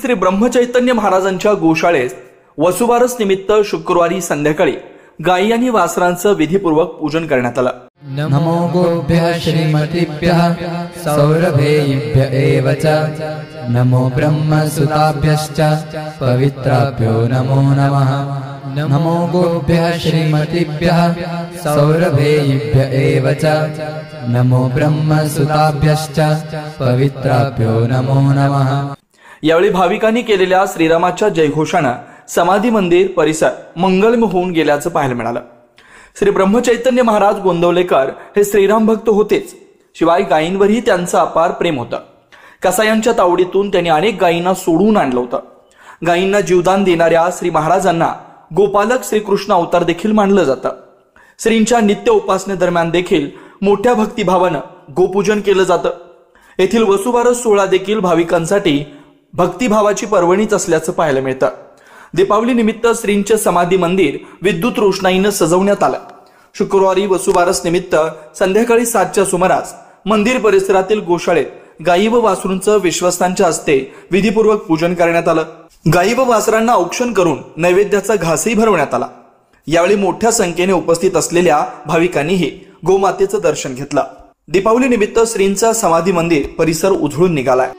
श्री ब्रह्मचैतन्य महाराजांच्या गोशाळेत वसुबारस निमित्त शुक्रवारी संध्याकाळी गायी आणि वासरांचं विधिपूर्वक पूजन करण्यात आलं। नमो गोभ्यः श्रीमतीभ्यः सौरभेयिभ्य एव च नमो ब्रह्मसुताभ्यश्च पवित्राभ्यो नमो नमः। नमो गोभ्यः श्रीमतीभ्यः सौरभेयिभ्य एव च नमो ब्रह्मसुताभ्यश्च पवित्राभ्यो नमो नमः। यावेळी भाविकांनी केलेल्या श्रीरामाच्या जयघोषानं समाधी मंदिर परिसर मंगलमय होऊन गेल्याचं पाहायला मिळालं। श्री ब्रह्मचैतन्य महाराज गोंदवलेकर हे श्रीराम भक्त होतेच, शिवाय गायींवरही त्यांचं अपार प्रेम होतं। कसायांच्या तावडीतून त्यांनी अनेक गायींना सोडून आणलं होतं। गायींना जीवदान देणाऱ्या श्री महाराजांना गोपालक श्रीकृष्ण अवतार देखील मानलं जातं। श्रींच्या नित्य उपासनेदरम्यान देखील मोठ्या भक्तिभावानं गोपूजन केलं जातं। येथील वसुबारस सोहळा देखील भाविकांसाठी भक्तिभावाची पर्वणीच असल्याचं पाहायला मिळतं। दीपावली निमित्त श्रींचे समाधी मंदिर विद्युत रोषणाईनं सजवण्यात आलं। शुक्रवारी वसुबारस निमित्त संध्याकाळी 7च्या सुमारास मंदिर परिसरातील गोशाळेत गायी व वासरूंचं विश्वस्तांच्या हस्ते विधिपूर्वक पूजन करण्यात आलं। गायी व वासरांना औक्षण करून नैवेद्याचा घासही भरवण्यात आला। यावेळी मोठ्या संख्येने उपस्थित असलेल्या भाविकांनीही गोमातेचं दर्शन घेतलं। दीपावली निमित्त श्रींचा समाधी मंदिर परिसर उजळून निघालाय।